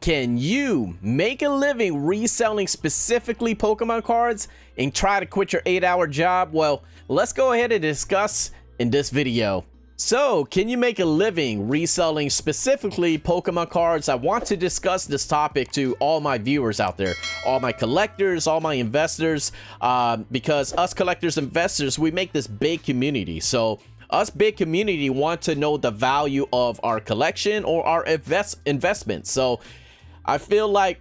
Can you make a living reselling specifically Pokemon cards and try to quit your 8-hour job? Well, let's go ahead and discuss in this video. So, can you make a living reselling specifically Pokemon cards? I want to discuss this topic to all my viewers out there, all my collectors, all my investors, because us collectors, investors, we make this big community. So, us big community want to know the value of our collection or our investment. So, I feel like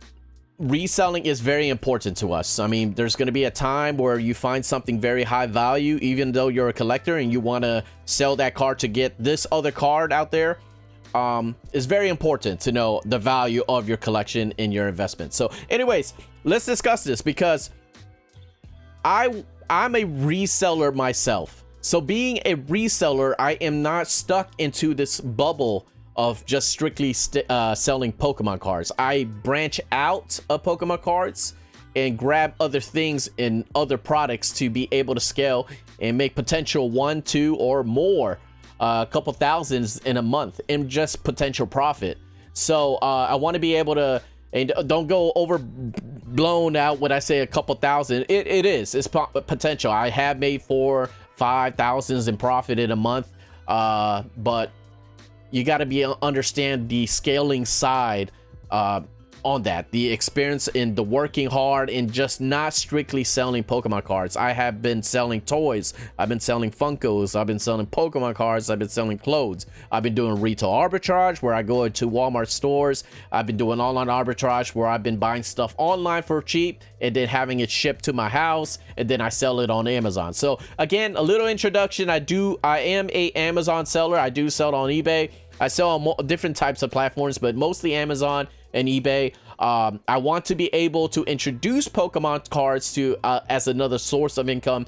reselling is very important to us. I mean, there's going to be a time where you find something very high value, even though you're a collector and you want to sell that card to get this other card out there. It's very important to know the value of your collection in your investment. So anyways, let's discuss this because I'm a reseller myself. So being a reseller, I am not stuck into this bubble of just strictly selling Pokemon cards. I branch out of Pokemon cards and grab other things in other products to be able to scale and make potential 1, 2, or more, a couple thousands in a month in just potential profit. So I want to be able to, and don't go overblown out when I say a couple thousand. It's potential. I have made 4-5 in profit in a month, but you got to understand the scaling side on that, the experience in the working hard and just not strictly selling Pokemon cards. I have been selling toys, I've been selling Funkos, I've been selling Pokemon cards, I've been selling clothes, I've been doing retail arbitrage where I go into Walmart stores, I've been doing online arbitrage where I've been buying stuff online for cheap and then having it shipped to my house and then I sell it on Amazon. So again, a little introduction. I am a Amazon seller. I do sell on eBay. I sell on different types of platforms, but mostly Amazon and eBay. I want to be able to introduce Pokemon cards to as another source of income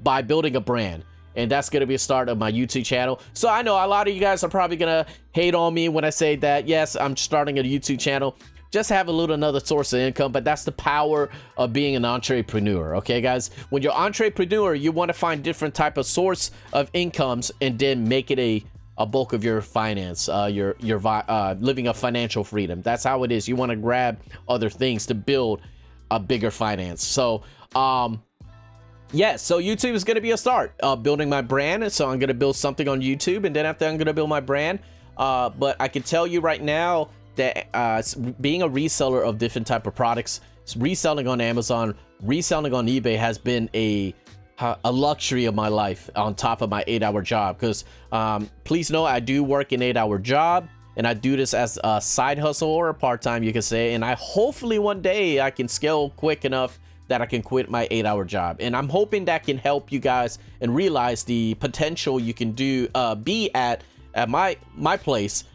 by building a brand. And that's going to be a start of my YouTube channel. So I know a lot of you guys are probably going to hate on me when I say that. Yes, I'm starting a YouTube channel. Just have a little another source of income, but that's the power of being an entrepreneur. Okay, guys, when you're an entrepreneur, you want to find different type of source of incomes and then make it a bulk of your finance, your living a financial freedom. That's how it is. You want to grab other things to build a bigger finance. So yeah, so YouTube is going to be a start building my brand. And so I'm going to build something on YouTube, and then after I'm going to build my brand. But I can tell you right now that being a reseller of different type of products, reselling on Amazon, reselling on eBay has been a luxury of my life on top of my 8-hour job. Because please know I do work an 8-hour job, and I do this as a side hustle or a part-time, you can say. And I hopefully one day I can scale quick enough that I can quit my 8-hour job. And I'm hoping that can help you guys and realize the potential you can do be at my place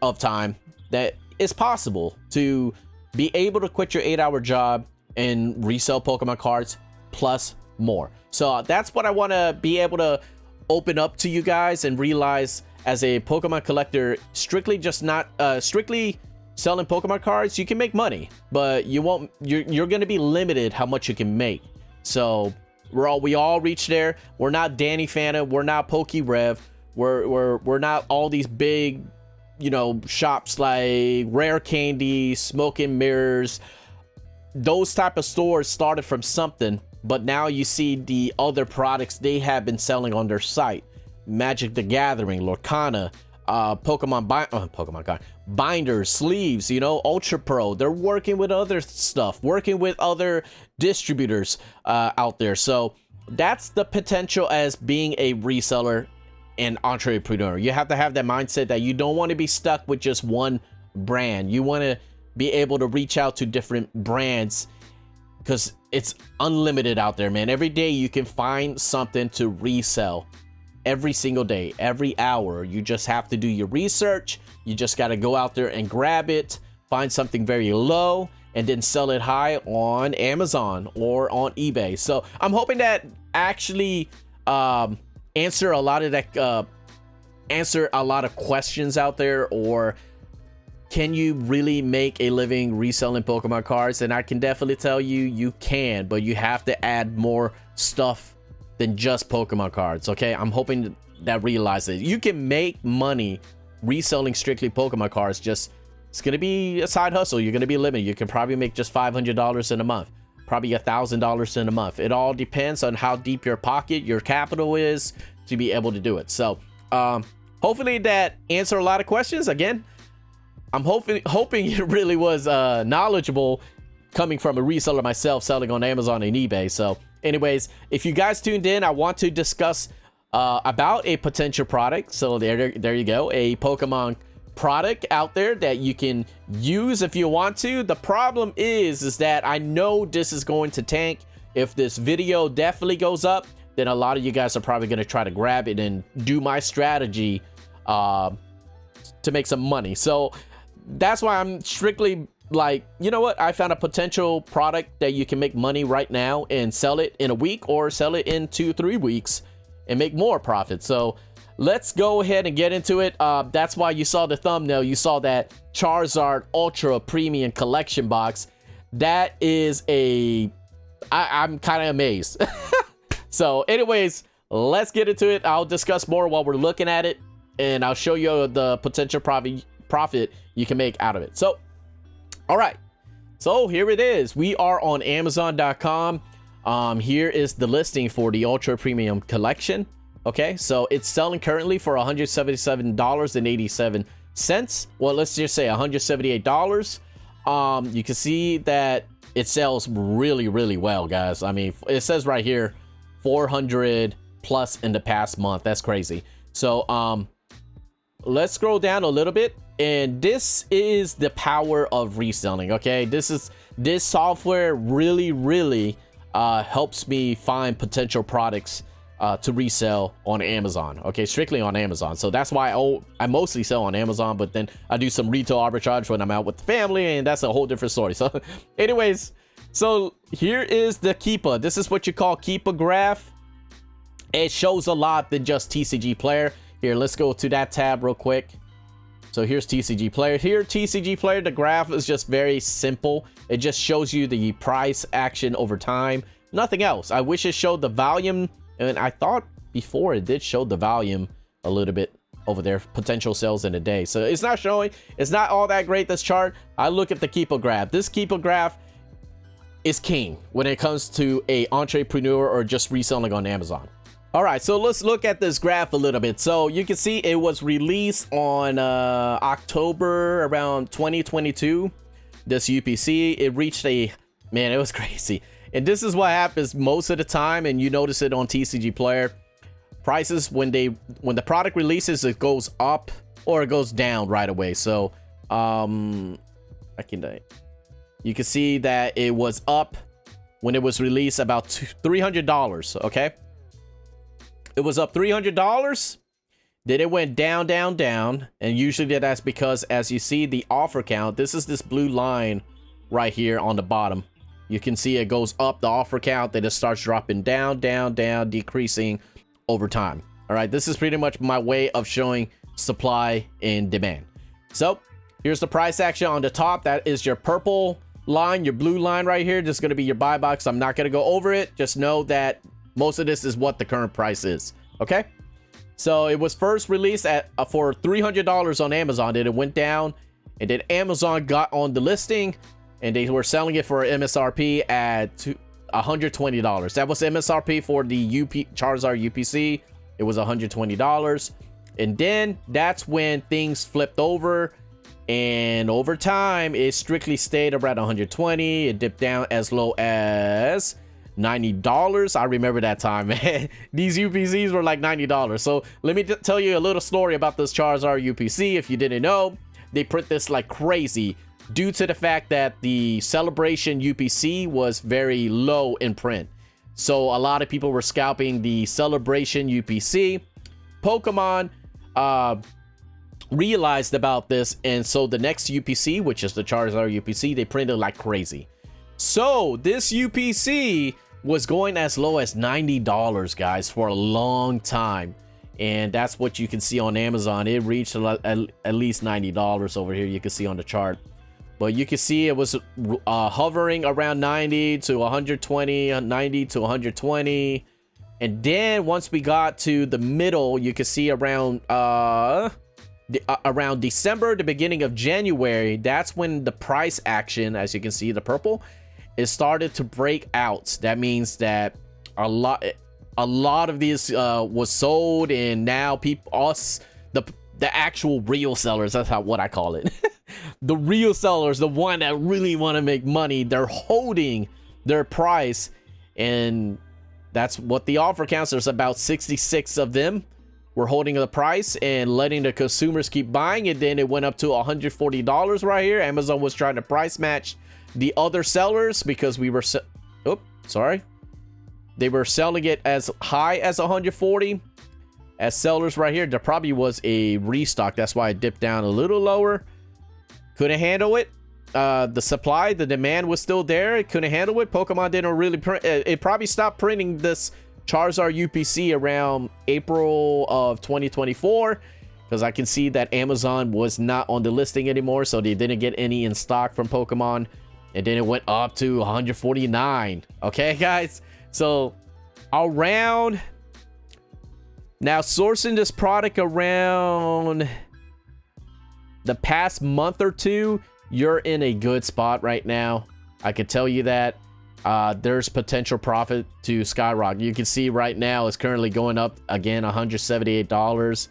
of time, that it's possible to be able to quit your 8-hour job and resell Pokemon cards plus more. So that's what I want to be able to open up to you guys and realize as a Pokemon collector, strictly strictly selling Pokemon cards, you can make money, but you're going to be limited how much you can make. So we all reach there. We're not Danny Fanta, we're not PokeRev, we're not all these big, shops like Rare Candy, Smoke and Mirrors. Those type of stores started from something, but now you see the other products they have been selling on their site. Magic the Gathering, Lorcana, Pokemon card binders, sleeves, Ultra Pro. They're working with other stuff, working with other distributors out there. So that's the potential as being a reseller and entrepreneur. You have to have that mindset that you don't want to be stuck with just one brand. You want to be able to reach out to different brands, because it's unlimited out there, man. Every day you can find something to resell. Every single day, every hour. You just have to do your research. You just got to go out there and grab it, find something very low, and then sell it high on Amazon or on eBay. So I'm hoping that actually answer a lot of questions out there. Or can you really make a living reselling Pokemon cards? And I can definitely tell you, you can, but you have to add more stuff than just Pokemon cards. Okay, I'm hoping that realizes you can make money reselling strictly Pokemon cards. Just It's going to be a side hustle. You're going to be limited. You can probably make just $500 in a month, probably $1,000 in a month. It all depends on how deep your pocket, your capital is to be able to do it. So hopefully that answered a lot of questions. Again, I'm hoping it really was knowledgeable coming from a reseller myself, selling on Amazon and eBay. So anyways, if you guys tuned in, I want to discuss about a potential product. So there you go, a Pokemon product out there that you can use if you want to. The problem is that I know this is going to tank. If this video definitely goes up, then a lot of you guys are probably going to try to grab it and do my strategy to make some money. So that's why I'm strictly like, you know what, I found a potential product that you can make money right now and sell it in a week, or sell it in 2-3 weeks and make more profit. So let's go ahead and get into it. That's why you saw the thumbnail. You saw that Charizard Ultra Premium Collection box. That is I'm kind of amazed. So anyways, let's get into it. I'll discuss more while we're looking at it, and I'll show you the potential profit you can make out of it. So all right, so here it is. We are on Amazon.com. Here is the listing for the Ultra Premium Collection. Okay, so it's selling currently for $177.87. Well, let's just say $178. You can see that it sells really, really well, guys. I mean, it says right here 400 plus in the past month. That's crazy. So let's scroll down a little bit, and this is the power of reselling. Okay, this software really helps me find potential products to resell on Amazon. Okay, strictly on Amazon. So that's why I mostly sell on Amazon, but then I do some retail arbitrage when I'm out with the family, and that's a whole different story. So anyways, so here is the Keepa. This is what you call Keepa graph. It shows a lot than just TCG Player. Here, let's go to that tab real quick. So here's TCG Player. Here, TCG Player, the graph is just very simple. It just shows you the price action over time. Nothing else. I wish it showed the volume, and I thought before it did show the volume a little bit over there, potential sales in a day. So it's not showing. It's not all that great, this chart. I look at the Keepa graph. This Keepa graph is king when it comes to a entrepreneur or just reselling on Amazon. All right, so let's look at this graph a little bit. So you can see it was released on October around 2022. This UPC, it reached it was crazy. And this is what happens most of the time, and you notice it on TCG Player. Prices, when the product releases, it goes up or it goes down right away. So you can see that it was up when it was released about $300. Okay. It was up $300, then it went down, and usually that's because, as you see, the offer count, this is this blue line right here on the bottom. You can see it goes up, the offer count, then it starts dropping down, decreasing over time. All right, this is pretty much my way of showing supply and demand. So here's the price action on the top. That is your purple line, your blue line right here. This is going to be your buy box. I'm not going to go over it. Just know that most of this is what the current price is. Okay, so it was first released at for $300 on Amazon. Then it went down, and then Amazon got on the listing, and they were selling it for MSRP at $120. That was MSRP for the Charizard UPC. It was $120, and then that's when things flipped over, and over time it strictly stayed around 120. It dipped down as low as $90. I remember that time, man. These UPCs were like $90. So let me tell you a little story about this Charizard UPC. If you didn't know, they print this like crazy due to the fact that the Celebration UPC was very low in print. So a lot of people were scalping the Celebration UPC. Pokemon realized about this, and so the next UPC, which is the Charizard UPC, they printed like crazy. So this UPC was going as low as $90, guys, for a long time, and that's what you can see on Amazon. It reached at least $90 over here. You can see on the chart, but you can see it was hovering around 90 to 120, 90 to 120, and then once we got to the middle, you can see around around December, the beginning of January, that's when the price action, as you can see, the purple, is started to break out. That means that a lot of these was sold, and now the actual real sellers, that's what I call it. The real sellers, the one that really want to make money, they're holding their price, and that's what the offer counts. There's about 66 of them. We're holding the price and letting the consumers keep buying it. Then it went up to $140 right here. Amazon was trying to price match the other sellers because we were they were selling it as high as 140 as sellers right here. There probably was a restock, that's why it dipped down a little lower. Couldn't handle it. The supply, the demand was still there. It couldn't handle it. Pokemon didn't really print. It probably stopped printing this Charizard UPC around April of 2024, because I can see that Amazon was not on the listing anymore, so they didn't get any in stock from Pokemon. And then it went up to 149. Okay, guys. So around now, sourcing this product around the past month or two, you're in a good spot right now. I can tell you that. There's potential profit to skyrocket. You can see right now it's currently going up again, $178.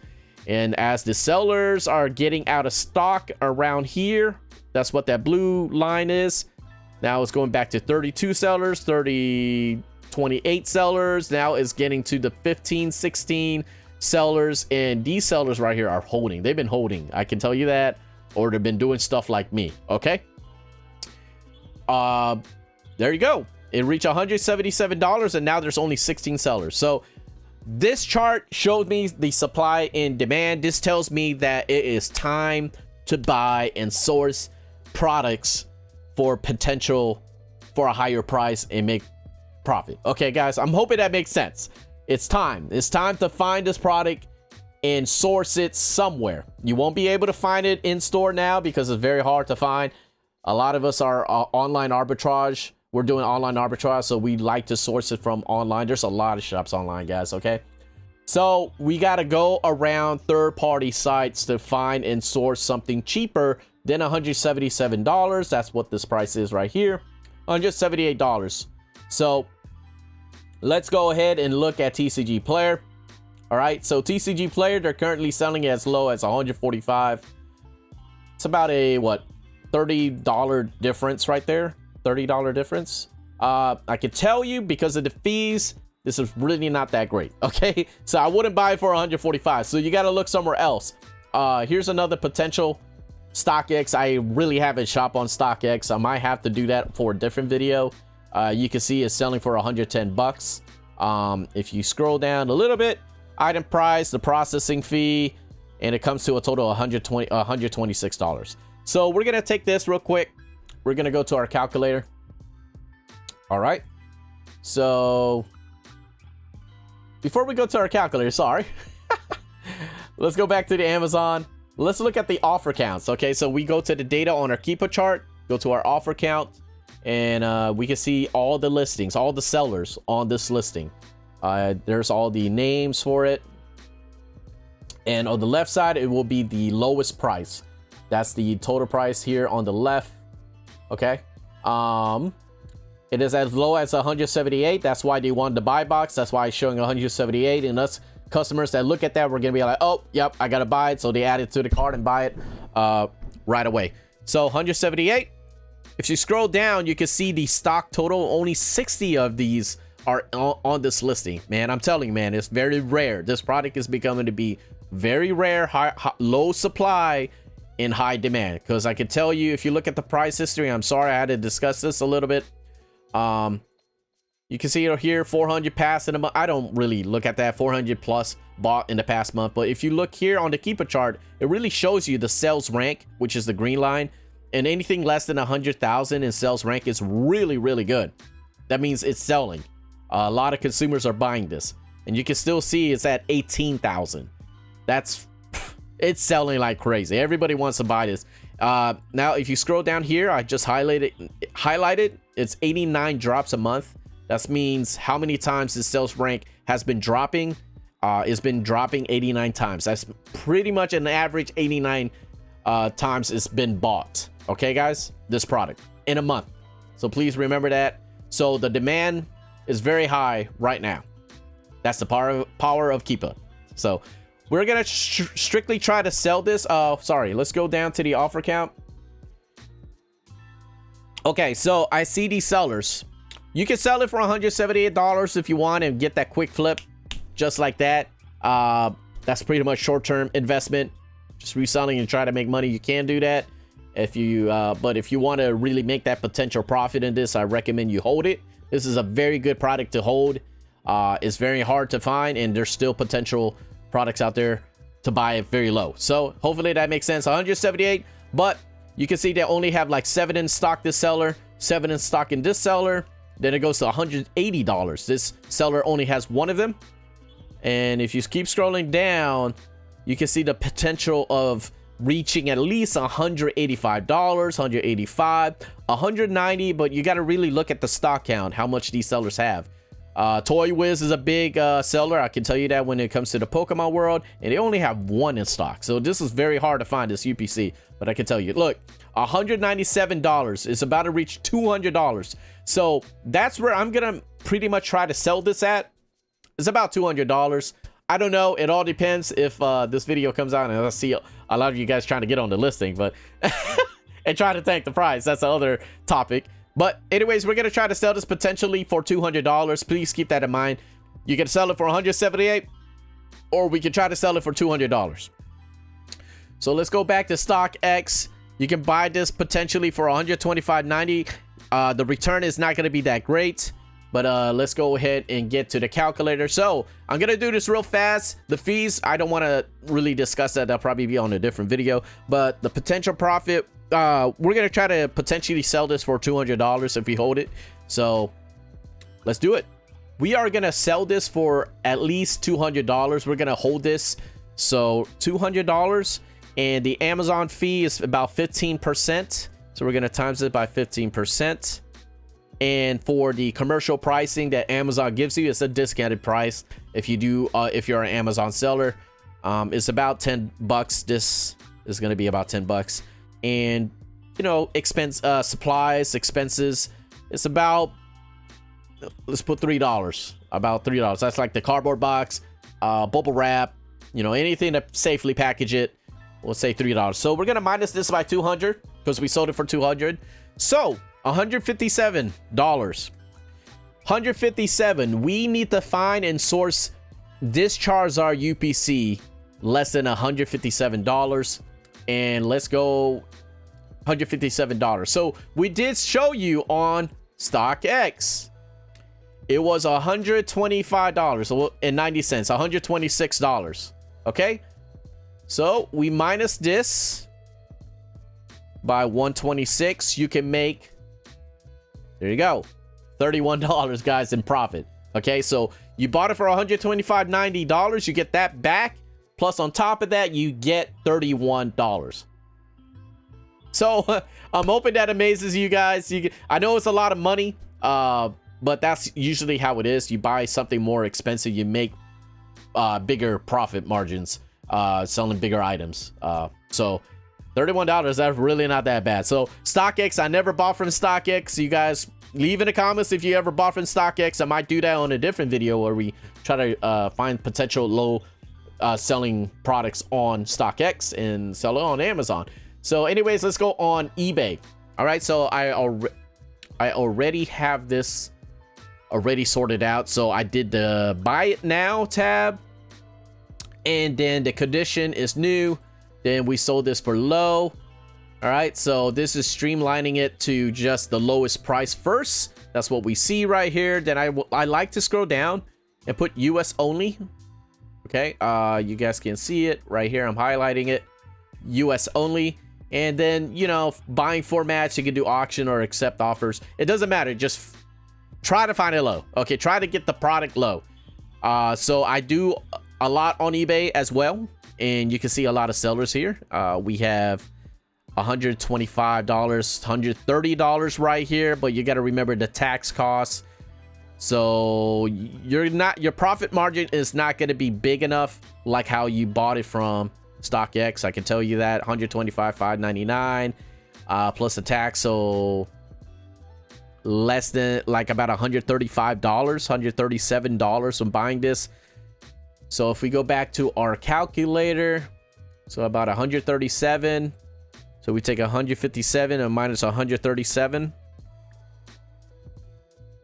And as the sellers are getting out of stock around here, that's what that blue line is. Now it's going back to 32 sellers, 28 sellers. Now it's getting to the 15, 16 sellers. And these sellers right here are holding. They've been holding. I can tell you that. Or they've been doing stuff like me. Okay. There you go. It reached $177, and now there's only 16 sellers. So this chart showed me the supply and demand. This tells me that it is time to buy and source products for potential for a higher price and make profit. Okay, guys, I'm hoping that makes sense. It's time. It's time to find this product and source it somewhere. You won't be able to find it in store now because it's very hard to find. A lot of us are online arbitrage. We're doing online arbitrage, so we like to source it from online. There's a lot of shops online, guys, okay? So we got to go around third-party sites to find and source something cheaper than $177. That's what this price is right here, $178. So let's go ahead and look at TCG Player. All right, so TCG Player, they're currently selling it as low as $145. It's about a, what, $30 difference right there. $30 difference. I can tell you, because of the fees, this is really not that great. Okay, so I wouldn't buy it for $145. So you got to look somewhere else. Here's another potential StockX. I really haven't shopped on StockX. I might have to do that for a different video. You can see it's selling for 110 bucks. If you scroll down a little bit, item price, the processing fee, and it comes to a total of $126. So we're gonna take this real quick. We're gonna go to our calculator. All right, so before we go to our calculator, sorry, let's go back to the Amazon. Let's look at the offer counts. Okay, so we go to the data on our Keepa chart, go to our offer count, and we can see all the listings, all the sellers on this listing. There's all the names for it, and on the left side it will be the lowest price. That's the total price here on the left. Okay, it is as low as 178. That's why they wanted the buy box. That's why it's showing 178, and us customers that look at that, we're gonna be like, oh yep, I gotta buy it. So they add it to the cart and buy it right away. So 178. If you scroll down, you can see the stock total. Only 60 of these are on this listing. Man, I'm telling you, man, it's very rare. This product is becoming to be very rare, low supply in high demand. Because I can tell you, if you look at the price history, I'm sorry I had to discuss this a little bit. You can see it here, 400 past in a month. I don't really look at that. 400 plus bought in the past month. But if you look here on the Keepa chart, it really shows you the sales rank, which is the green line. And anything less than 100,000 in sales rank is really, really good. That means it's selling. A lot of consumers are buying this, and you can still see it's at 18,000. That's, it's selling like crazy. Everybody wants to buy this. Now, if you scroll down here, I just highlighted. It's 89 drops a month. That means how many times the sales rank has been dropping. It's been dropping 89 times. That's pretty much an average 89 times it's been bought. Okay, guys, this product in a month. So please remember that. So the demand is very high right now. That's the power of Keepa. So we're gonna strictly try to sell this. Sorry, let's go down to the offer count. Okay, so I see these sellers. You can sell it for $178 if you want and get that quick flip just like that. That's pretty much short-term investment, just reselling and try to make money. You can do that if you but if you want to really make that potential profit in this, I recommend you hold it. This is a very good product to hold. It's very hard to find, and there's still potential products out there to buy it very low. So hopefully that makes sense. 178, but you can see they only have like 7 in stock, this seller, 7 in stock in this seller. Then it goes to $180. This seller only has 1 of them. And if you keep scrolling down, you can see the potential of reaching at least $185, $185, $190, but you got to really look at the stock count, how much these sellers have. Toy Wiz is a big seller, I can tell you that, when it comes to the Pokemon world, and they only have 1 in stock. So this is very hard to find, this UPC, but I can tell you, look, $197 is about to reach $200. So that's where I'm gonna pretty much try to sell this at. It's about $200. I don't know, it all depends if this video comes out and I see a lot of you guys trying to get on the listing, but and try to tank the price. That's the other topic. But anyways, we're gonna try to sell this potentially for $200. Please keep that in mind. You can sell it for $178, or we can try to sell it for $200. So let's go back to StockX. You can buy this potentially for $125.90. The return is not going to be that great, but let's go ahead and get to the calculator. So I'm going to do this real fast. The fees, I don't want to really discuss that. That'll probably be on a different video, but the potential profit, we're going to try to potentially sell this for $200 if we hold it. So let's do it. We are going to sell this for at least $200. We're going to hold this. So $200, and the Amazon fee is about 15%. So we're going to times it by 15%. And for the commercial pricing that Amazon gives you, it's a discounted price. If you do, if you're an Amazon seller, it's about $10. This is going to be about $10. And, you know, supplies, expenses, it's about, let's put $3, about $3. That's like the cardboard box, bubble wrap, you know, anything to safely package it. We'll say $3. So we're going to minus this by 200 because we sold it for 200. So $157. 157. We need to find and source this Charizard UPC less than $157. And let's go $157. So we did show you on StockX. It was $125.90, $126. Okay. So we minus this by 126. You can make, there you go, $31, guys, in profit. Okay, so you bought it for $125.90. You get that back, plus on top of that you get $31. So I'm hoping that amazes you guys. I know it's a lot of money, but that's usually how it is. You buy something more expensive, you make bigger profit margins selling bigger items. So $31, that's really not that bad. So StockX, I never bought from StockX. You guys leave in the comments if you ever bought from StockX. I might do that on a different video where we try to find potential low selling products on StockX and sell it on Amazon. So anyways, let's go on eBay. All right, so I already have this already sorted out. So I did the buy it now tab, and then the condition is new. Then we sold this for low. All right, so this is streamlining it to just the lowest price first. That's what we see right here. Then I like to scroll down and put US only. Okay, you guys can see it right here. I'm highlighting it, US only. And then, you know, buying formats, you can do auction or accept offers. It doesn't matter. Just try to find it low. Okay, try to get the product low. So I do a lot on eBay as well. And you can see a lot of sellers here. We have $125, $130 right here. But you got to remember the tax costs. So your profit margin is not going to be big enough like how you bought it from StockX. I can tell you that. 125, 599 plus the tax, so less than like about $135, $137 from buying this. So if we go back to our calculator, so about 137, so we take 157 and minus 137,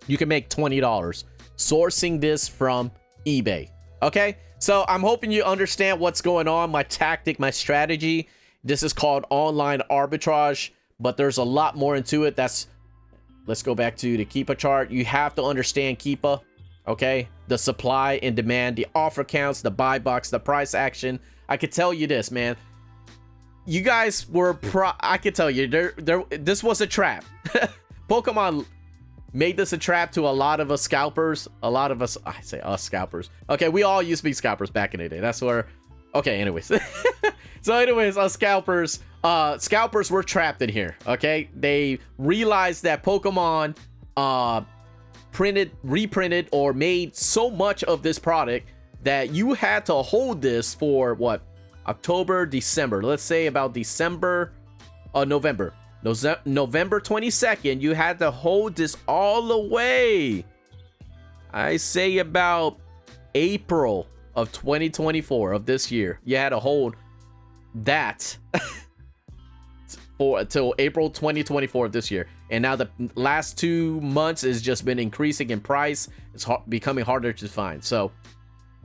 you can make $20 sourcing this from eBay. Okay, so I'm hoping you understand what's going on, my tactic, my strategy. This is called online arbitrage, but there's a lot more into it. Let's go back to the Keepa chart. You have to understand Keepa, okay? The supply and demand, the offer counts, the buy box, the price action. I could tell you this, man. You guys were I could tell you this was a trap. Pokemon made this a trap to a lot of us scalpers. A lot of us, I say us scalpers. Okay, we all used to be scalpers back in the day. That's where, okay, anyways. So anyways, us scalpers were trapped in here, okay? They realized that Pokemon reprinted or made so much of this product that you had to hold this for what? October, December. Let's say about December, November 22nd, you had to hold this all the way, I say about April of 2024 of this year. You had to hold that until April 2024 of this year. And now the last 2 months has just been increasing in price. It's becoming harder to find. So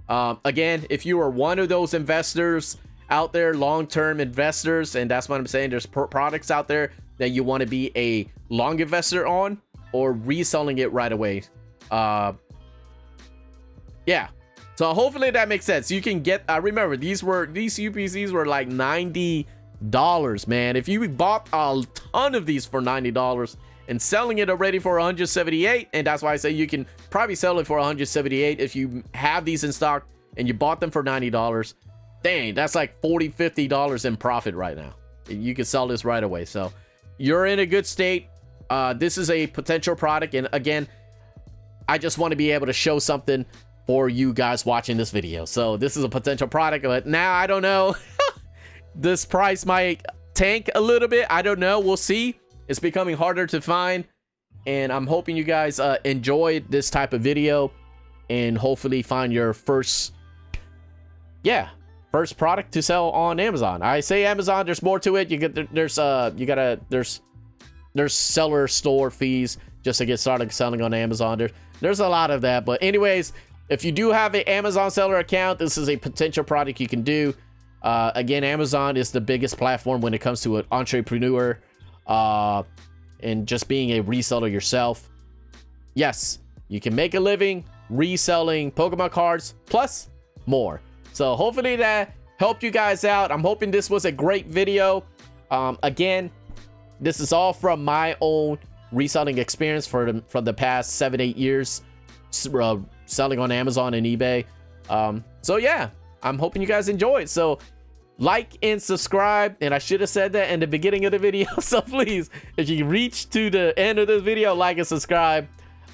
again, if you are one of those investors out there, long-term investors, and that's what I'm saying, there's products out there that you want to be a long investor on or reselling it right away. Yeah, so hopefully that makes sense. You can get, remember these UPCs were like $90, man. If you bought a ton of these for $90 and selling it already for 178, and that's why I say you can probably sell it for 178 if you have these in stock and you bought them for $90. Dang, that's like $40-50 in profit right now. You can sell this right away. So you're in a good state. This is a potential product, and again, I just want to be able to show something for you guys watching this video. So this is a potential product, but now I don't know. This price might tank a little bit. I don't know. We'll see. It's becoming harder to find, and I'm hoping you guys enjoyed this type of video and hopefully find your first product to sell on Amazon. I say Amazon, there's more to it. You get there's seller store fees just to get started selling on Amazon. There's a lot of that, but anyways, if you do have an Amazon seller account, this is a potential product you can do. Again, Amazon is the biggest platform when it comes to an entrepreneur and just being a reseller yourself. Yes, you can make a living reselling Pokemon cards plus more. So hopefully that helped you guys out. I'm hoping this was a great video. Again, this is all from my own reselling experience for the past 7-8 years selling on Amazon and eBay. So yeah, I'm hoping you guys enjoyed. So like and subscribe, and I should have said that in the beginning of the video. So please, if you reach to the end of this video, like and subscribe.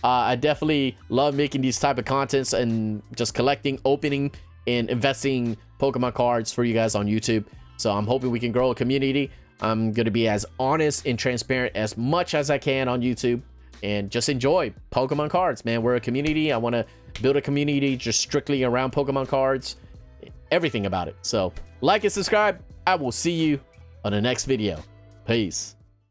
I definitely love making these type of contents and just collecting, opening, and investing Pokemon cards for you guys on YouTube. So I'm hoping we can grow a community. I'm going to be as honest and transparent as much as I can on YouTube, and just enjoy Pokemon cards, man. We're a community. I want to build a community just strictly around Pokemon cards, everything about it. So like and subscribe. I will see you on the next video. Peace.